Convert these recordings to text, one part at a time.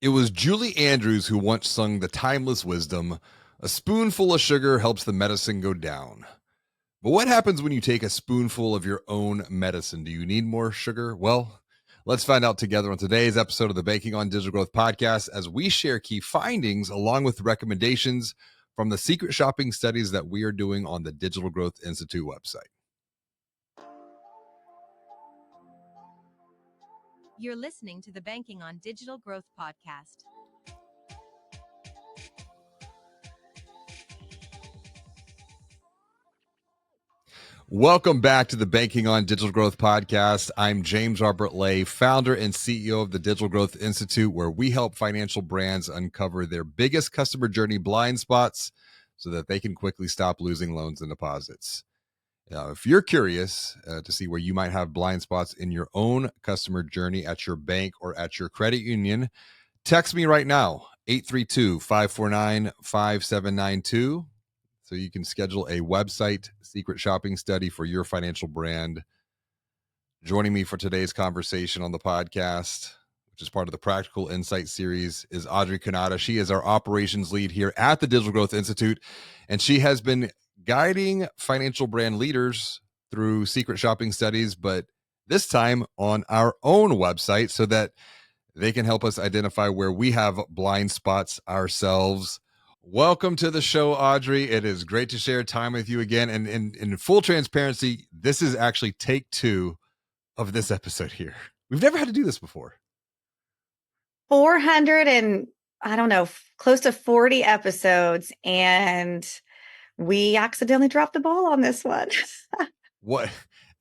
It was Julie Andrews who once sung the timeless wisdom, "A spoonful of sugar helps the medicine go down." But what happens when you take a spoonful of your own medicine? Do you need more sugar? Well, let's find out together on today's episode of the Banking on Digital Growth podcast as we share key findings along with recommendations from the secret shopping studies that we are doing on the Digital Growth Institute website. You're listening to the Banking on Digital Growth podcast. Welcome back to the Banking on Digital Growth podcast. I'm James Robert Lay, founder and CEO of the Digital Growth Institute, where we help financial brands uncover their biggest customer journey blind spots so that they can quickly stop losing loans and deposits. If you're curious to see where you might have blind spots in your own customer journey at your bank or at your credit union, text me right now, 832-549-5792. So you can schedule a website secret shopping study for your financial brand. Joining me for today's conversation on the podcast, which is part of the Practical Insight series, is Audrey Cannata. She is our operations lead here at the Digital Growth Institute, and she has been guiding financial brand leaders through secret shopping studies, but this time on our own website so that they can help us identify where we have blind spots ourselves. Welcome to the show, Audrey. It is great to share time with you again. And in full transparency, this is actually take 2 of this episode here. We've never had to do this before. 400 and I don't know, close to 40 episodes, and we accidentally dropped the ball on this one. What?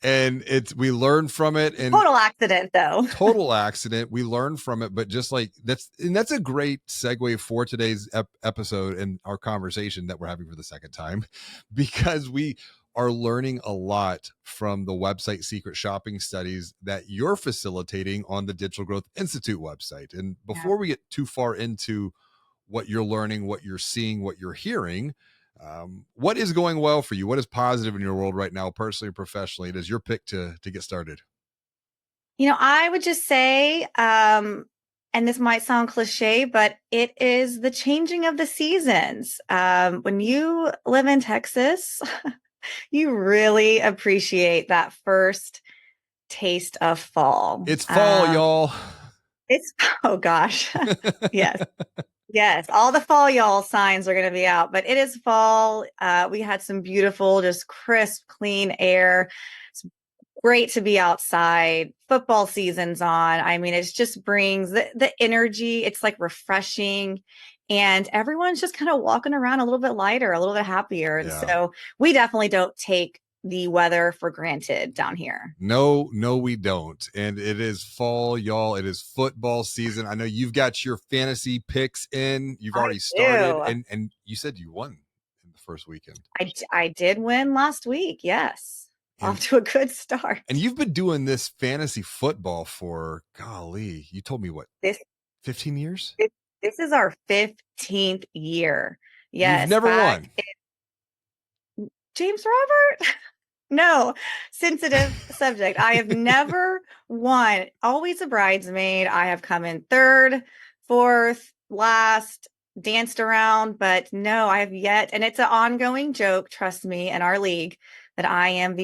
And we learned from it. And total accident, though. Total accident. We learned from it, but just like that's a great segue for today's episode and our conversation that we're having for the second time, because we are learning a lot from the website secret shopping studies that you're facilitating on the Digital Growth Institute website. And before we get too far into what you're learning, what you're seeing, what you're hearing, what is going well for you? What is positive in your world right now, personally and professionally? It is your pick to get started. I would just say, and this might sound cliche, but it is the changing of the seasons. When you live in Texas, you really appreciate that first taste of fall. It's fall, y'all. Oh gosh. Yes. Yes, all the fall y'all signs are going to be out, but it is fall. We had some beautiful, just crisp, clean air. It's great to be outside. Football season's on. I mean, it just brings the energy. It's like refreshing, and everyone's just kind of walking around a little bit lighter, a little bit happier. And so we definitely don't take the weather for granted down here. No, we don't. And it is fall, y'all. It is football season. I know you've got your fantasy picks in. You've already started, and you said you won in the first weekend. I did win last week. Yes. Off to a good start. And you've been doing this fantasy football for, golly, you told me what, 15 years? This is our 15th year. Yes. You've never won. James Robert? No, sensitive subject. I have never won. Always a bridesmaid. I have come in third, fourth, last, danced around, but no, I have yet. And it's an ongoing joke, trust me, in our league, that I am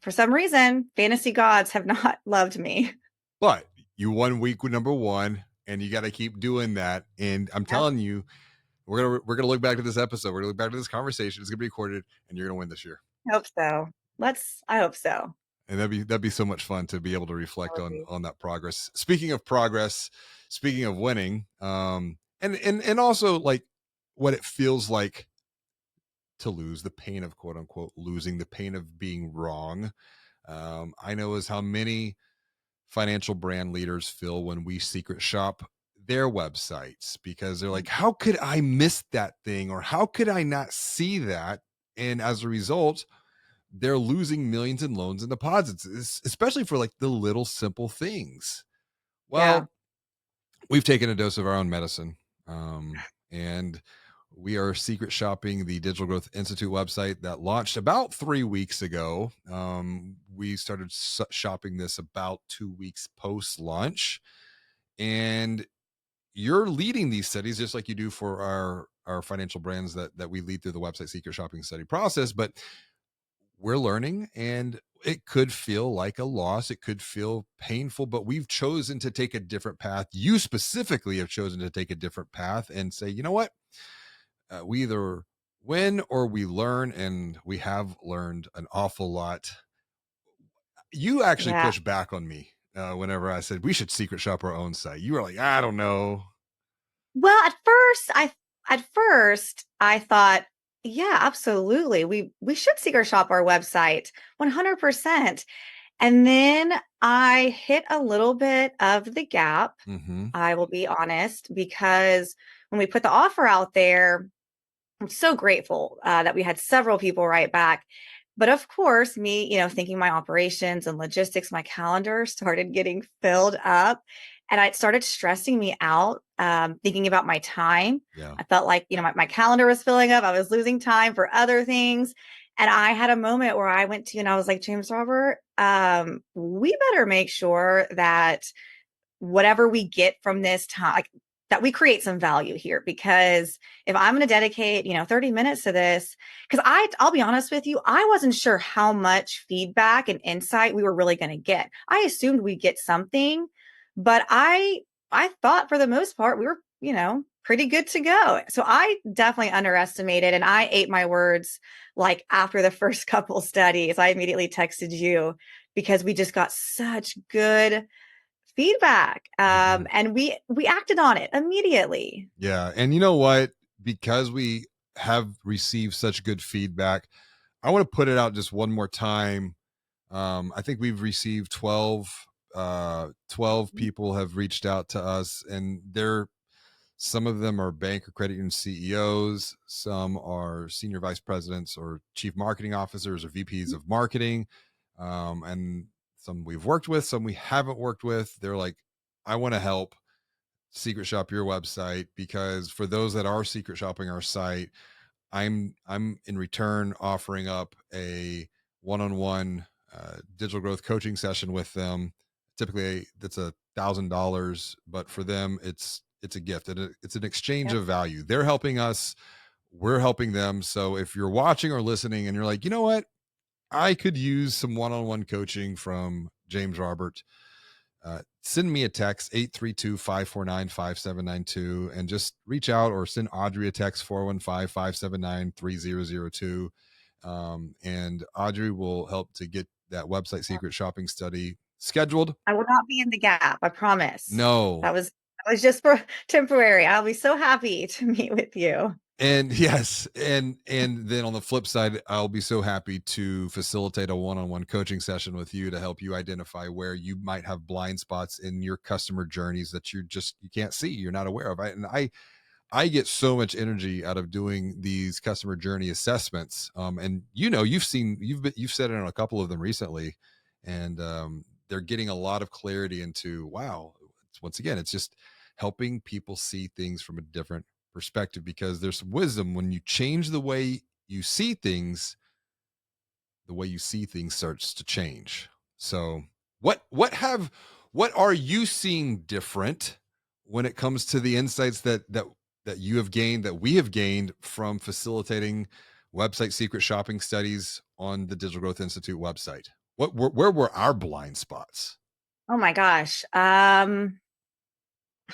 for some reason, fantasy gods have not loved me. But you won week number 1, and you got to keep doing that. And I'm telling you, we're gonna look back to this episode. We're gonna look back to this conversation. It's gonna be recorded, and you're gonna win this year. I hope so. I hope so. And that'd be so much fun to be able to reflect on that progress. Speaking of progress, speaking of winning, and also like what it feels like to lose, the pain of quote unquote losing, the pain of being wrong. I know is how many financial brand leaders feel when we secret shop their websites, because they're like, how could I miss that thing? Or how could I not see that? And as a result, they're losing millions in loans and deposits, especially for like the little simple things. Well, we've taken a dose of our own medicine, and we are secret shopping the Digital Growth Institute website that launched about 3 weeks ago. We started shopping this about 2 weeks post launch, and you're leading these studies just like you do for our financial brands that we lead through the website secret shopping study process. But we're learning, and it could feel like a loss, it could feel painful, but we've chosen to take a different path. You specifically have chosen to take a different path and say, you know what, we either win or we learn, and we have learned an awful lot. You actually Yeah. pushed back on me whenever I said we should secret shop our own site. You were like, I don't know. Well, at first I thought, yeah, absolutely. We should secret shop our website 100%. And then I hit a little bit of the gap, Mm-hmm. I will be honest, because when we put the offer out there, I'm so grateful that we had several people write back. But of course, me, thinking my operations and logistics, my calendar started getting filled up, and it started stressing me out, thinking about my time. Yeah. I felt like, my calendar was filling up. I was losing time for other things. And I had a moment where I went to, and I was like, James Robert, we better make sure that whatever we get from this time, like, that we create some value here. Because if I'm going to dedicate 30 minutes to this, because I'll be honest with you, I wasn't sure how much feedback and insight we were really going to get. I assumed we'd get something, but I thought for the most part we were pretty good to go. So I definitely underestimated, and I ate my words. Like, after the first couple studies, I immediately texted you because we just got such good feedback, Mm-hmm. and we acted on it immediately. Yeah. And you know what? Because we have received such good feedback, I want to put it out just one more time. I think we've received 12 people have reached out to us, and they're some of them are bank or credit union CEOs, some are senior vice presidents or chief marketing officers or VPs of marketing, and some we've worked with, some we haven't worked with. They're like, I want to help secret shop your website, because for those that are secret shopping our site, I'm in return offering up a one-on-one digital growth coaching session with them. Typically that's $1,000, but for them it's a gift, and it's an exchange Yep. of value. They're helping us, we're helping them. So if you're watching or listening and you're like, you know what, I could use some one-on-one coaching from James Robert, send me a text 832-549-5792, and just reach out, or send Audrey a text 415-579-3002. And Audrey will help to get that website secret shopping study scheduled. I will not be in the gap, I promise. No. That was just for temporary. I'll be so happy to meet with you. And yes, and then on the flip side, I'll be so happy to facilitate a one-on-one coaching session with you to help you identify where you might have blind spots in your customer journeys that you can't see, you're not aware of. I get so much energy out of doing these customer journey assessments. And you've said it on a couple of them recently, and they're getting a lot of clarity into, wow, once again, it's just helping people see things from a different perspective, because there's some wisdom when you change the way you see things, the way you see things starts to change. So what are you seeing different when it comes to the insights that you have gained, that we have gained from facilitating website secret shopping studies on the Digital Growth Institute website? Where were our blind spots? Oh my gosh. I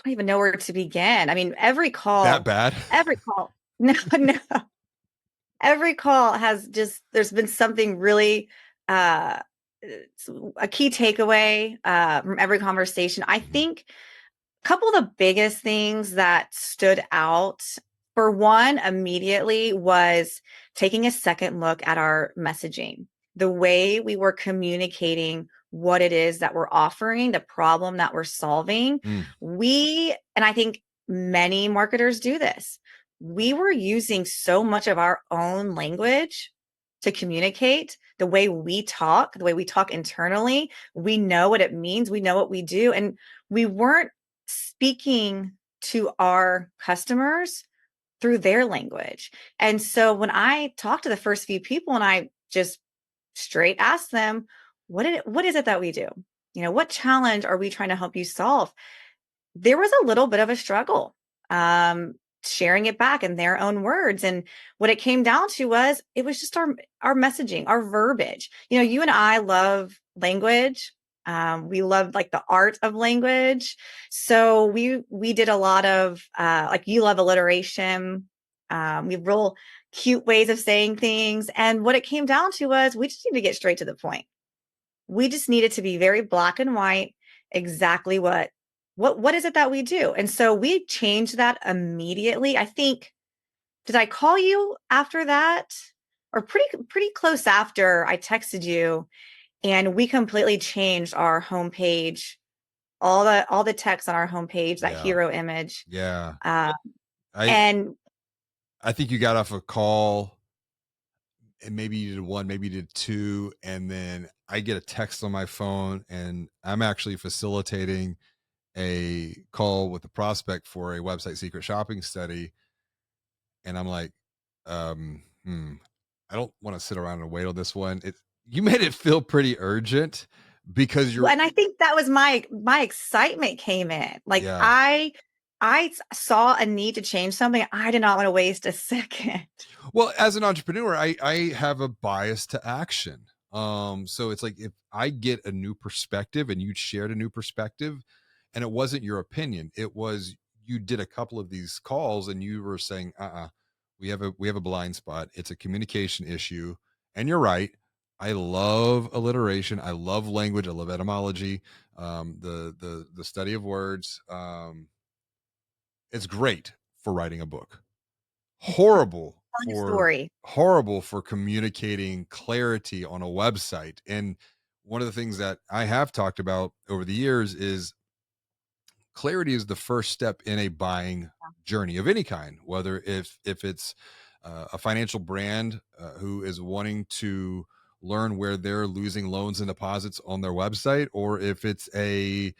don't even know where to begin. I mean, That bad? every call, no, no, every call has just, there's been something really, uh, a key takeaway, from every conversation. I Mhm. think a couple of the biggest things that stood out, for one, immediately, was taking a second look at our messaging, the way we were communicating what it is that we're offering, the problem that we're solving. Mm, And I think many marketers do this. We were using so much of our own language to communicate, the way we talk internally. We know what it means, we know what we do. And we weren't speaking to our customers through their language. And so when I talked to the first few people, and I just straight asked them, what is it that we do? What challenge are we trying to help you solve? there was a little bit of a struggle um, sharing it back in their own words. And what it came down to was it was just our messaging, our verbiage. You know, you and I love language. We love like the art of language. So we did a lot of like you love alliteration. We have real cute ways of saying things. And what it came down to was we just need to get straight to the point. We just needed to be very black and white, exactly what is it that we do? And so we changed that immediately. I think, did I call you after that? Or pretty close after I texted you, and we completely changed our homepage, all the text on our homepage, that Yeah. hero image. Yeah. Uh, I and I think you got off a call and maybe you did one, maybe you did two, and then I get a text on my phone and I'm actually facilitating a call with a prospect for a website secret shopping study. And I'm like, I don't want to sit around and wait on this one. You made it feel pretty urgent because well, you're and I think that was my excitement came in. Like yeah. I saw a need to change something. I did not want to waste a second. Well, as an entrepreneur, I have a bias to action. So it's like if I get a new perspective and you shared a new perspective, and it wasn't your opinion, it was you did a couple of these calls and you were saying, we have a blind spot. It's a communication issue. And you're right. I love alliteration. I love language. I love etymology. The study of words. It's great for writing a book, horrible Telling a for story. communicating clarity on a website. And one of the things that I have talked about over the years is clarity is the first step in a buying journey of any kind, whether if it's a financial brand who is wanting to learn where they're losing loans and deposits on their website, or if it's a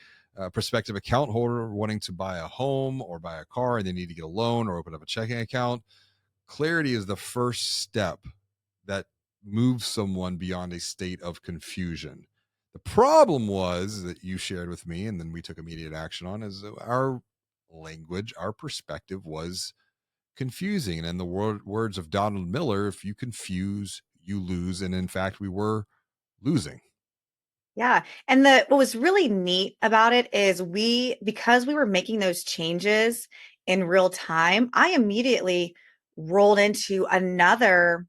prospective account holder wanting to buy a home or buy a car and they need to get a loan or open up a checking account. Clarity is the first step that moves someone beyond a state of confusion. The problem was that you shared with me, and then we took immediate action on, is our language, our perspective was confusing. And in the words of Donald Miller, if you confuse, you lose. And in fact, we were losing. Yeah. And the what was really neat about it is because we were making those changes in real time, I immediately rolled into another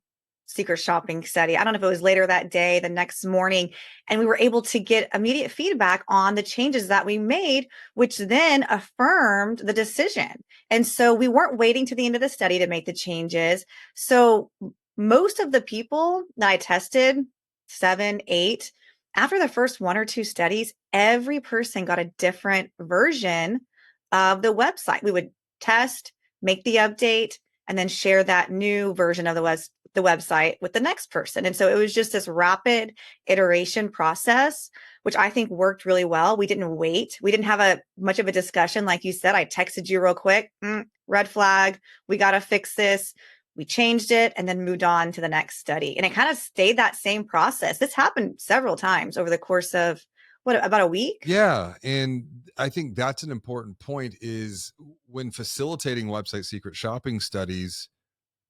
secret shopping study. I don't know if it was later that day, the next morning, and we were able to get immediate feedback on the changes that we made, which then affirmed the decision. And so we weren't waiting to the end of the study to make the changes. So most of the people that I tested, seven, eight, after the first one or two studies, every person got a different version of the website. We would test, make the update, and then share that new version of the website with the next person. And so it was just this rapid iteration process, which I think worked really well. We didn't wait. We didn't have a much of a discussion. Like you said, I texted you real quick, red flag. We got to fix this. We changed it and then moved on to the next study. And it kind of stayed that same process. This happened several times over the course of about a week? Yeah, and I think that's an important point is when facilitating website secret shopping studies,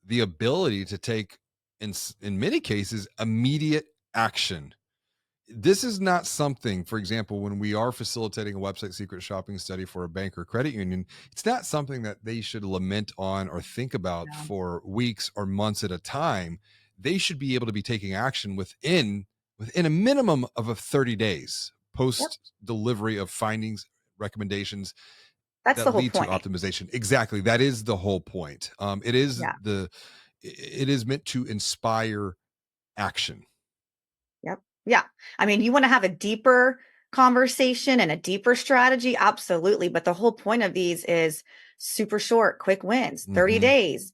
the ability to take in many cases immediate action. This is not something, for example, when we are facilitating a website secret shopping study for a bank or credit union, it's not something that they should lament on or think about No. for weeks or months at a time. They should be able to be taking action within a minimum of 30 days Yep. post delivery of findings, recommendations That's that the whole lead to point. optimization. Exactly. That is the whole point. Yeah. It is meant to inspire action. Yep. Yeah. I mean, you want to have a deeper conversation and a deeper strategy? Absolutely. But the whole point of these is super short, quick wins, 30 Mhm. days.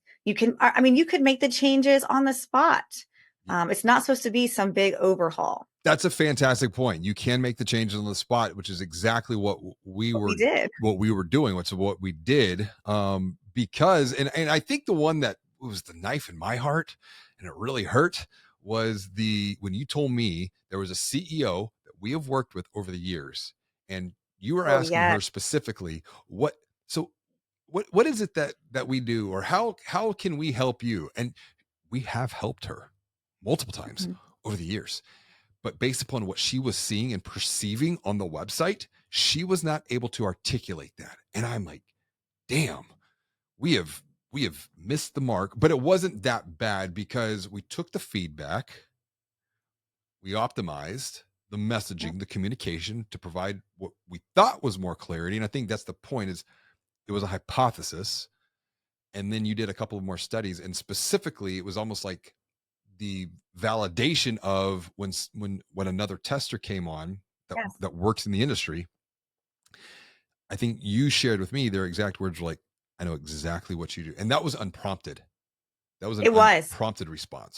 I mean, you could make the changes on the spot. It's not supposed to be some big overhaul. That's a fantastic point. You can make the changes on the spot, which is exactly But we did. what we were doing, what's what we did. Because and I think the one that was the knife in my heart and it really hurt was the when you told me there was a CEO that we have worked with over the years, and you were Oh, asking yeah. her specifically, so what is it that we do, or how can we help you? And we have helped her multiple times Mhm. over the years. But based upon what she was seeing and perceiving on the website, she was not able to articulate that. And I'm like, damn, we have we have missed the mark. But it wasn't that bad because we took the feedback, we optimized the Yep. messaging, the communication to provide what we thought was more clarity. And I think that's the point, is it was a hypothesis. And then you did a couple of more studies. And specifically, it was almost like the validation of when another tester came on Yes. that works in the industry. I think you shared with me their exact words were like, I know exactly what you do. And that was unprompted. That was an It was. unprompted response.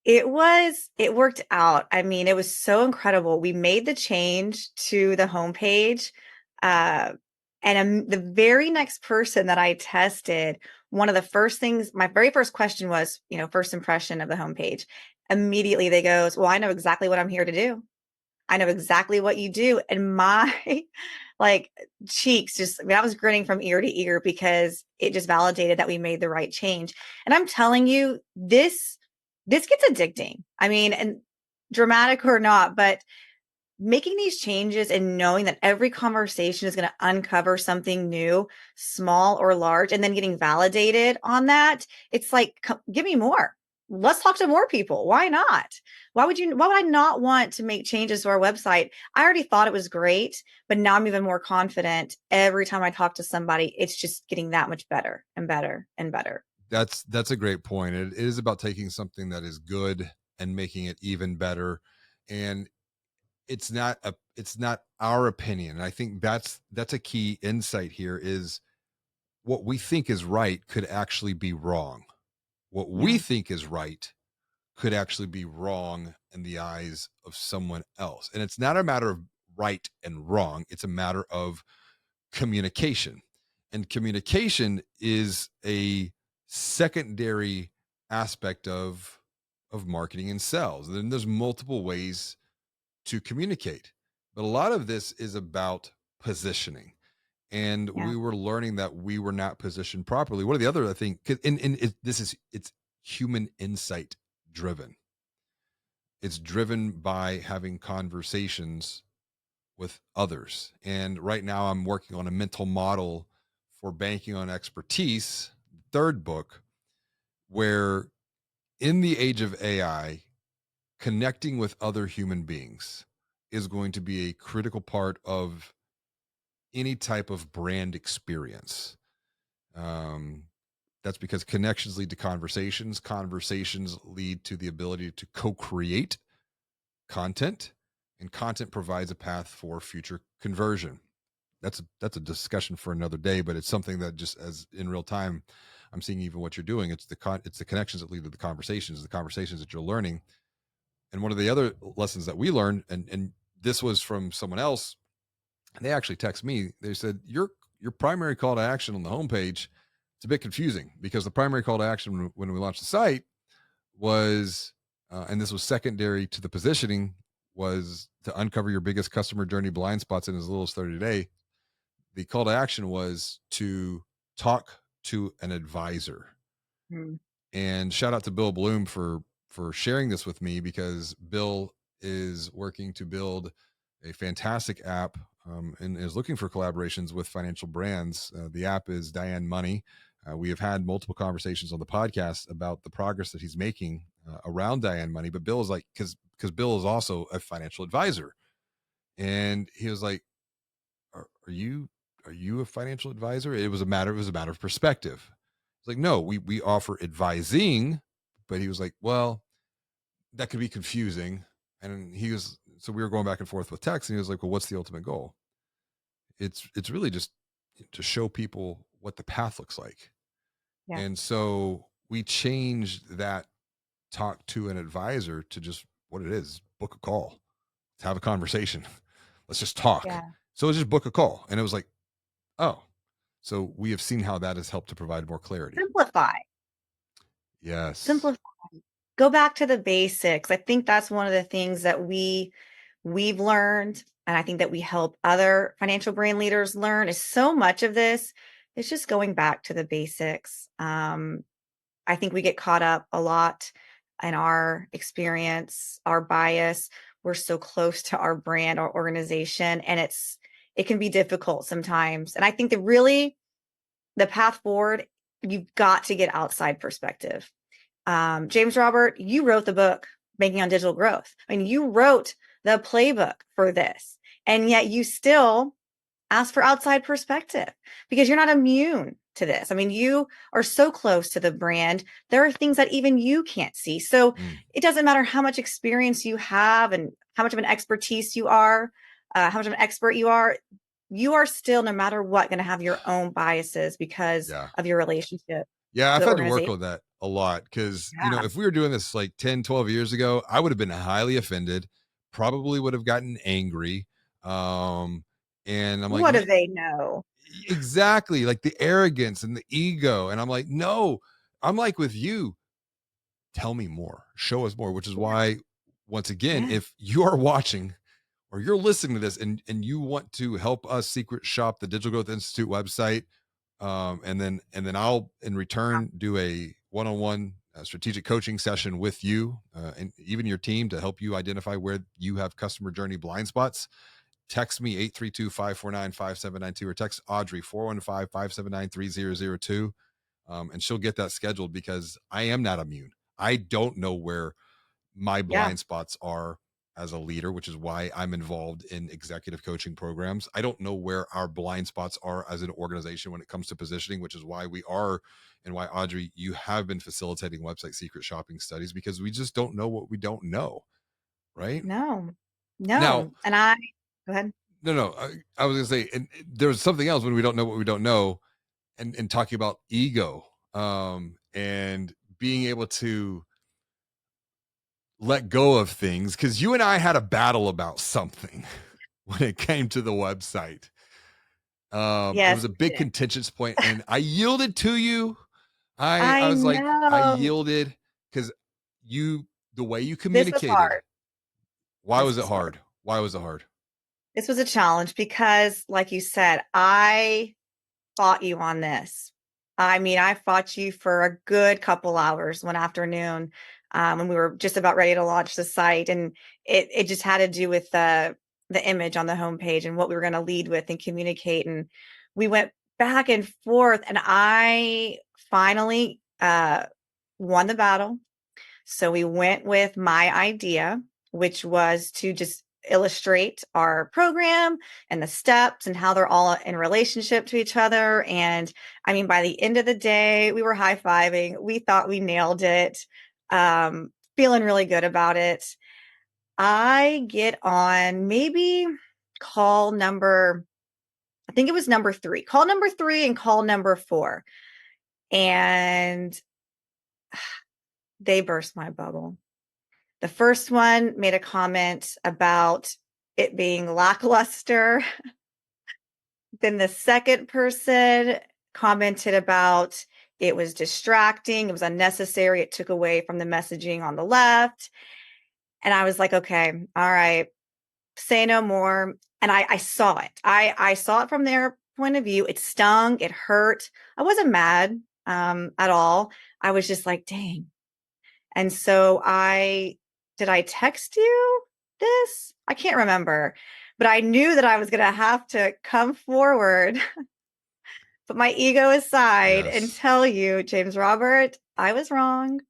It worked out. I mean, it was so incredible. We made the change to the homepage. Uh, and the very next person that I tested, one of the first things, my very first question was, first impression of the homepage. Immediately they goes, well, I know exactly what I'm here to do. I know exactly what you do. And my like cheeks just, I mean, I was grinning from ear to ear because it just validated that we made the right change. And I'm telling you, this gets addicting. I mean, and dramatic or not, but making these changes and knowing that every conversation is going to uncover something new, small or large, and then getting validated on that, it's like, give me more. Let's talk to more people. Why not? Why would I not want to make changes to our website? I already thought it was great, but now I'm even more confident every time I talk to somebody. It's just getting that much better and better and better. That's a great point. It is about taking something that is good and making it even better. And it's not our opinion. And I think that's a key insight here, is what we think is right could actually be wrong. What we Yeah. think is right could actually be wrong in the eyes of someone else. And it's not a matter of right and wrong, it's a matter of communication. And communication is a secondary aspect of marketing and sales. Then there's multiple ways to communicate. But a lot of this is about positioning. And Yeah. we were learning that we were not positioned properly. One of the other, I think, 'cause- and it's human insight driven. It's driven by having conversations with others. And right now I'm working on a mental model for banking on expertise, third book, where in the age of AI, connecting with other human beings is going to be a critical part of any type of brand experience. Um, that's because connections lead to conversations. Conversations lead to the ability to co create content, and content provides a path for future conversion. That's a discussion for another day, but it's something that just as in real time, I'm seeing even what you're doing. It's the connections that lead to the conversations that you're learning. And one of the other lessons that we learned, and this was from someone else, and they actually text me. They said your primary call to action on the homepage, it's a bit confusing because the primary call to action when we launched the site was, and this was secondary to the positioning, was to uncover your biggest customer journey blind spots in as little as 30 days. The call to action was to talk to an advisor. Mm. And shout out to Bill Bloom for sharing this with me, because Bill is working to build a fantastic app, and is looking for collaborations with financial brands. The app is Diane Money. We have had multiple conversations on the podcast about the progress that he's making around Diane Money. But Bill is like, because Bill is also a financial advisor, and he was like, are you a financial advisor? It was a matter of perspective. It's like, no, we offer advising. But he was like, well, that could be confusing. And so we were going back and forth with text, and he was like, well, what's the ultimate goal? It's really just to show people what the path looks like. Yeah. And so we changed that talk to an advisor to just what it is: book a call, let's have a conversation, let's just talk. Yeah. So it's just book a call. And it was like, oh, so we have seen how that has helped to provide more clarity. Simplify. Yes. Simplify. Go back to the basics. I think that's one of the things that we've learned. and I think that we help other financial brand leaders learn, is so much of this is just going back to the basics. I think we get caught up a lot in our experience, our bias. We're so close to our brand, our organization, and it can be difficult sometimes. And I think that really the path forward, you've got to get outside perspective. James Robert, you wrote the book, Banking on Digital Growth. I mean, you wrote the playbook for this, and yet you still ask for outside perspective because you're not immune to this. I mean, you are so close to the brand. There are things that even you can't see. So it doesn't matter how much experience you have and how much of an expertise you are, how much of an expert you are still, no matter what, going to have your own biases because Yeah. of your relationship Yeah, to I've the had to work organization. on that a lot because, Yeah. if we were doing this like 10, 12 years ago, I would have been highly offended, probably would have gotten angry. Um, and I'm like, What do they know? exactly, like the arrogance and the ego. And I'm like, no, I'm like with you, tell me more, show us more, which is Yeah. why, once again, Yeah. if you are watching or you're listening to this and you want to help us secret shop the Digital Growth Institute website, and then I'll in return do a one-on-one strategic coaching session with you and even your team to help you identify where you have customer journey blind spots. Text me 832-549-5792 or text Audrey 415-579-3002, and she'll get that scheduled because I am not immune. I don't know where my Yeah. blind spots are as a leader, which is why I'm involved in executive coaching programs. I don't know where our blind spots are as an organization when it comes to positioning, which is why we are, and why, Audrey, you have been facilitating website secret shopping studies, because we just don't know what we don't know. Right No. now, No. And I go ahead. no, I was gonna say, and there's something else when we don't know what we don't know, and talking about ego, and being able to let go of things, because you and I had a battle about something when it came to the website. It Yes, was a we big did. contentious point, and I yielded to you. I I was like, I know. yielded because you, the way you This was communicated. hard. Why This was it was hard. hard? Why was it hard? This was a challenge because, like you said, I fought you on this. I mean, I fought you for a good couple hours one afternoon when we were just about ready to launch the site, and it just had to do with the image on the homepage and what we were going to lead with and communicate. And we went back and forth, and I finally won the battle. So we went with my idea, which was to just illustrate our program and the steps and how they're all in relationship to each other. And I mean, by the end of the day, we were high fiving. We thought we nailed it, feeling really good about it. I get on maybe call number, I think it was call number three and call number four. And they burst my bubble. The first one made a comment about it being lackluster. Then the second person commented about it was distracting, it was unnecessary, it took away from the messaging on the left. And I was like, okay, all right, say no more. And I saw it. I saw it from their point of view. It stung, it hurt. I wasn't mad at all. I was just like, dang. And so did I text you this? I can't remember, but I knew that I was going to have to come forward, put my ego aside and Yes. tell you, James Robert, I was wrong.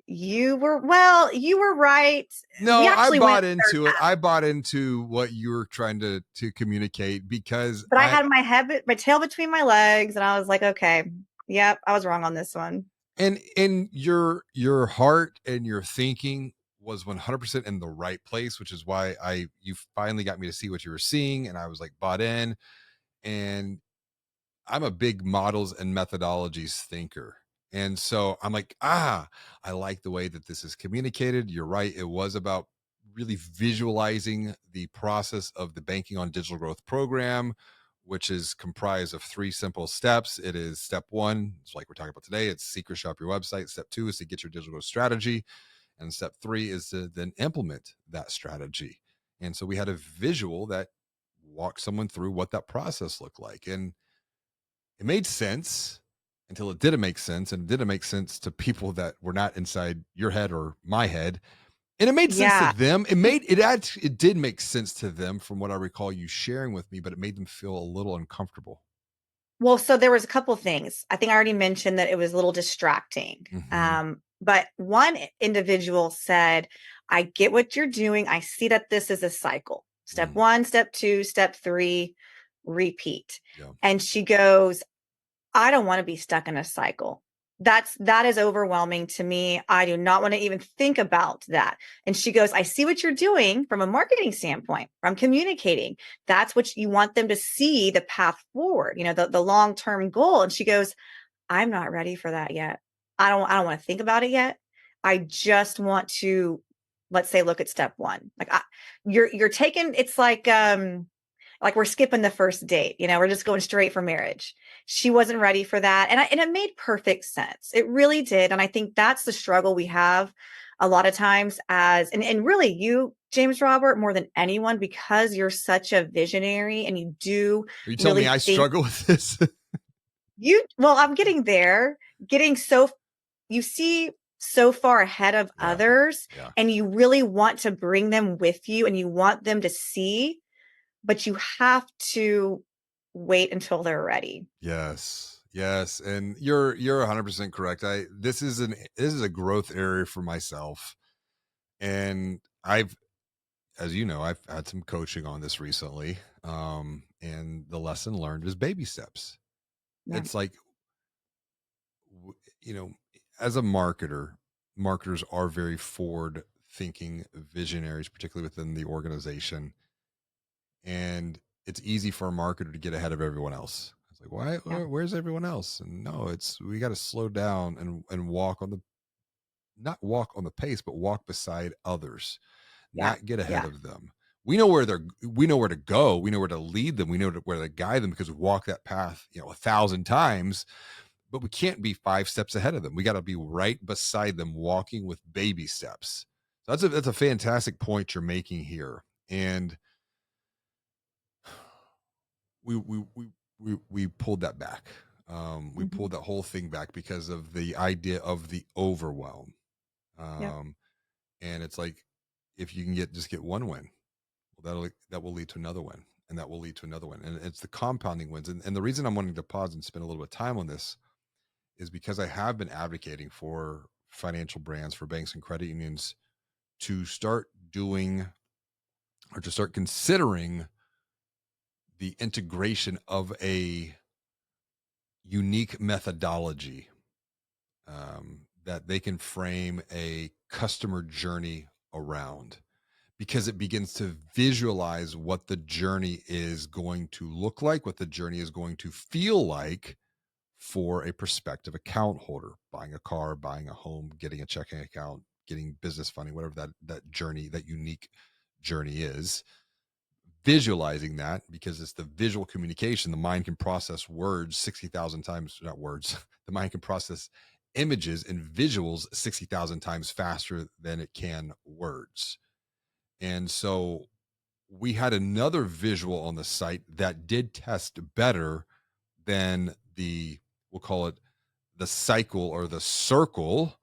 You were right. We No, I actually went bought a third into it. path, I bought into what you were trying to communicate, because but I had my tail between my legs and I was like, okay, yep, I was wrong on this one. and in your heart and your thinking was 100% in the right place, which is why I you finally got me to see what you were seeing, and I was like bought in. And I'm a big models and methodologies thinker. And so I'm like, I like the way that this is communicated. You're right. It was about really visualizing the process of the Banking on Digital Growth program, which is comprised of three simple steps. It is step one, it's like we're talking about today, it's secret shop your website. Step two is to get your digital growth strategy. And step three is to then implement that strategy. And so we had a visual that walked someone through what that process looked like. And it made sense until it didn't make sense. And it didn't make sense to people that were not inside your head or my head. And it made sense to Yeah. them. It did make sense to them from what I recall you sharing with me, but it made them feel a little uncomfortable. Well, so there was a couple things. I think I already mentioned that it was a little distracting. Mm-hmm. But one individual said, I get what you're doing. I see that this is a cycle. Step Mm, one, step two, step three, repeat. yeah. And she goes, I don't want to be stuck in a cycle. That is overwhelming to me. I do not want to even think about that. And she goes, I see what you're doing from a marketing standpoint, from communicating. That's what you want them to see, the path forward, the long-term goal. And she goes, I'm not ready for that yet. I don't want to think about it yet. I just want to, let's say, look at step one. You're taking, it's like we're skipping the first date, we're just going straight for marriage. She wasn't ready for that. And it made perfect sense. It really did. And I think that's the struggle we have a lot of times and really you, James Robert, more than anyone, because you're such a visionary and you do Are you telling me really I think struggle with this? well, I'm getting there, you see so far ahead of Yeah. others Yeah. and you really want to bring them with you and you want them to see, but you have to wait until they're ready. Yes. Yes. And you're 100% correct. This is a growth area for myself. And as you know, I've had some coaching on this recently. And the lesson learned is baby steps. Yeah. It's like, you know, as a marketer, marketers are very forward thinking visionaries, particularly within the organization. And it's easy for a marketer to get ahead of everyone else. It's like, why? Yeah. Where's everyone else? And no, we got to slow down and walk on the not walk on the pace, but walk beside others, Yeah. not get ahead Yeah. of them. We know where to go. We know where to lead them. We know where to guide them because we walk that path, 1,000 times. But we can't be 5 steps ahead of them. We got to be right beside them, walking with baby steps. So that's a fantastic point you're making here, and we pulled that back. We Mhm. pulled that whole thing back because of the idea of the overwhelm. Yep. Um, and it's like if you can just get one win, well, that will lead to another win, and that will lead to another one, and it's the compounding wins. And the reason I'm wanting to pause and spend a little bit of time on this is because I have been advocating for financial brands, for banks and credit unions to start doing or to start considering the integration of a unique methodology that they can frame a customer journey around because it begins to visualize what the journey is going to look like, what the journey is going to feel like for a prospective account holder, buying a car, buying a home, getting a checking account, getting business funding, whatever that journey, that unique journey is. Visualizing that because it's the visual communication. The mind can process words 60,000 times, not words. The mind can process images and visuals 60,000 times faster than it can words. And so we had another visual on the site that did test better than we'll call it the cycle or the circle.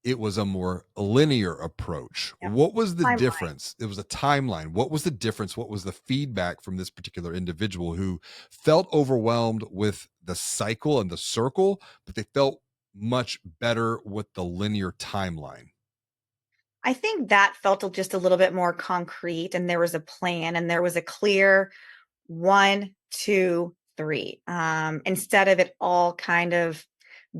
It was a more linear approach. Yep. What was the Timeline. difference? It was a timeline. What was the difference? What was the feedback from this particular individual who felt overwhelmed with the cycle and the circle, but they felt much better with the linear timeline? I think that felt just a little bit more concrete and there was a plan and there was a clear 1, 2, 3. Instead of it all kind of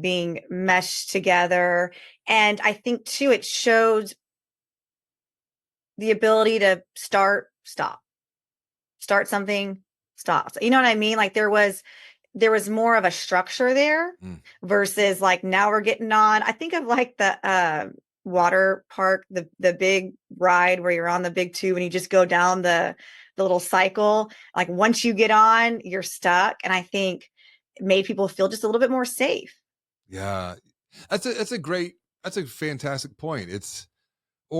being meshed together. And I think too, it showed the ability to start something, stop. You know what I mean? Like there was more of a structure there Mm, versus like now we're getting on. I think of like the water park, the big ride where you're on the big tube and you just go down the little cycle. Like once you get on, you're stuck. And I think it made people feel just a little bit more safe. yeah, that's a fantastic point.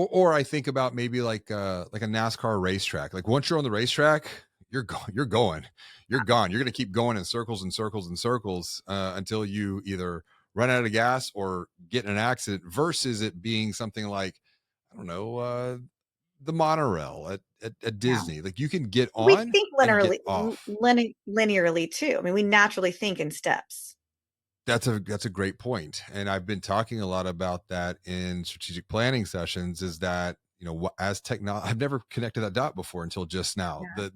or I think about maybe like a NASCAR racetrack. Like once you're on the racetrack, you're going, you're going, you're gone. You're going to keep going in circles and circles and circles until you either run out of gas or get in an accident. Versus it being something like, I don't know, the monorail at Yeah. Disney. Like you can get We on think and get off. linearly too. I mean, we naturally think in steps. That's a great point, and I've been talking a lot about that in strategic planning sessions. Is that as technology, I've never connected that dot before until just now. Yeah.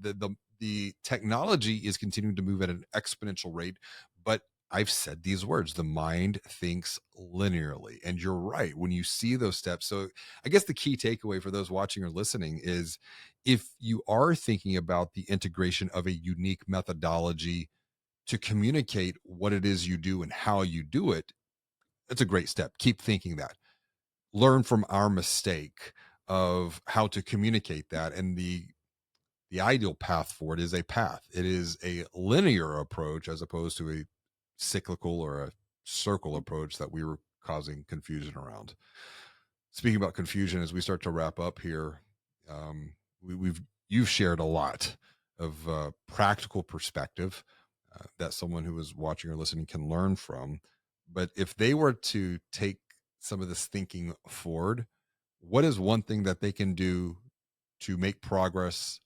The technology is continuing to move at an exponential rate, but I've said these words: the mind thinks linearly, and you're right when you see those steps. So I guess the key takeaway for those watching or listening is, if you are thinking about the integration of a unique methodology to communicate what it is you do and how you do it, it's a great step. Keep thinking that. Learn from our mistake of how to communicate that. And the ideal path for it is a path. It is a linear approach as opposed to a cyclical or a circle approach that we were causing confusion around. Speaking about confusion, as we start to wrap up here, you've shared a lot of practical perspective that someone who is watching or listening can learn from. But if they were to take some of this thinking forward, what is one thing that they can do to make progress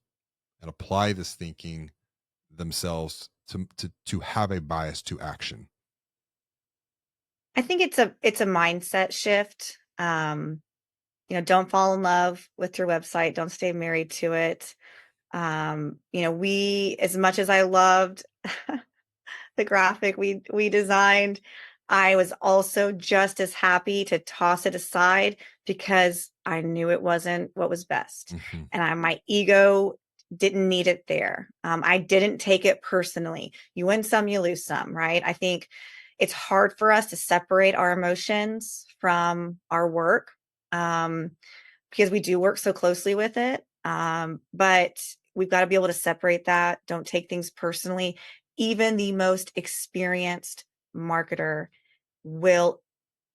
and apply this thinking themselves to have a bias to action? I think it's a mindset shift. Don't fall in love with your website. Don't stay married to it. We, as much as I loved the graphic we designed, I was also just as happy to toss it aside because I knew it wasn't what was best. Mm-hmm. And my ego didn't need it there. I didn't take it personally. You win some, you lose some, right? I think it's hard for us to separate our emotions from our work. Because we do work so closely with it. But we've got to be able to separate that. Don't take things personally. Even the most experienced marketer will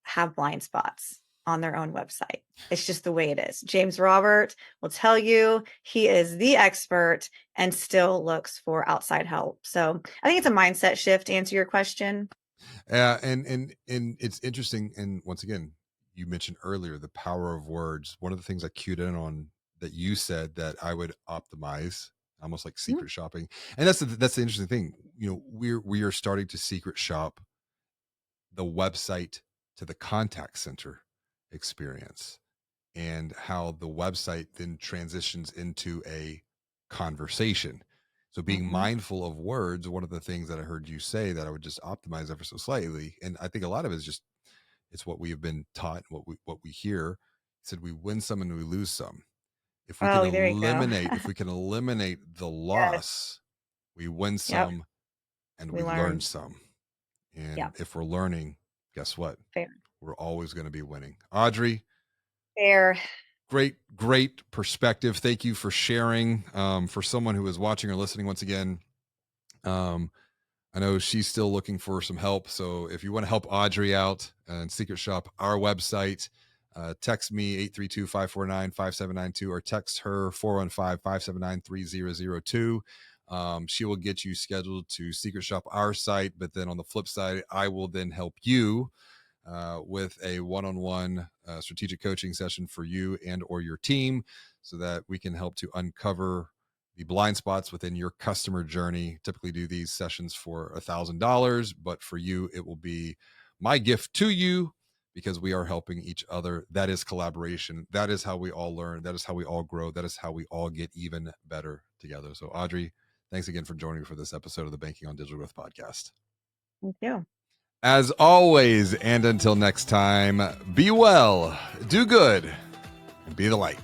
have blind spots on their own website. It's just the way it is. James Robert will tell you he is the expert and still looks for outside help. So I think it's a mindset shift to answer your question. And it's interesting. And once again, you mentioned earlier the power of words. One of the things I cued in on that you said that I would optimize, almost like Mhm. secret shopping. And that's the interesting thing. We are starting to secret shop the website to the contact center experience, and how the website then transitions into a conversation. So being Mhm. mindful of words, one of the things that I heard you say that I would just optimize ever so slightly, and I think a lot of it is just it's what we have been taught, what we hear. Said we win some and we lose some. Oh, there you go. If we can eliminate the Yes. loss, we win Yep. some and We we learn learn. some. And Yep. if we're learning, guess what? Fair. We're always going to be winning. Audrey, Fair. great perspective. Thank you for sharing. For someone who is watching or listening, once again, I know she's still looking for some help. So if you want to help Audrey out and secret shop our website, text me 832-549-5792 or text her 415-579-3002. She will get you scheduled to secret shop our site. But then on the flip side, I will then help you with a one-on-one strategic coaching session for you and or your team, so that we can help to uncover the blind spots within your customer journey. Typically do these sessions for $1,000, but for you, it will be my gift to you, because we are helping each other. That is collaboration. That is how we all learn. That is how we all grow. That is how we all get even better together. So Audrey, thanks again for joining me for this episode of the Banking on Digital Growth podcast. Thank you. As always, and until next time, be well, do good, and be the light.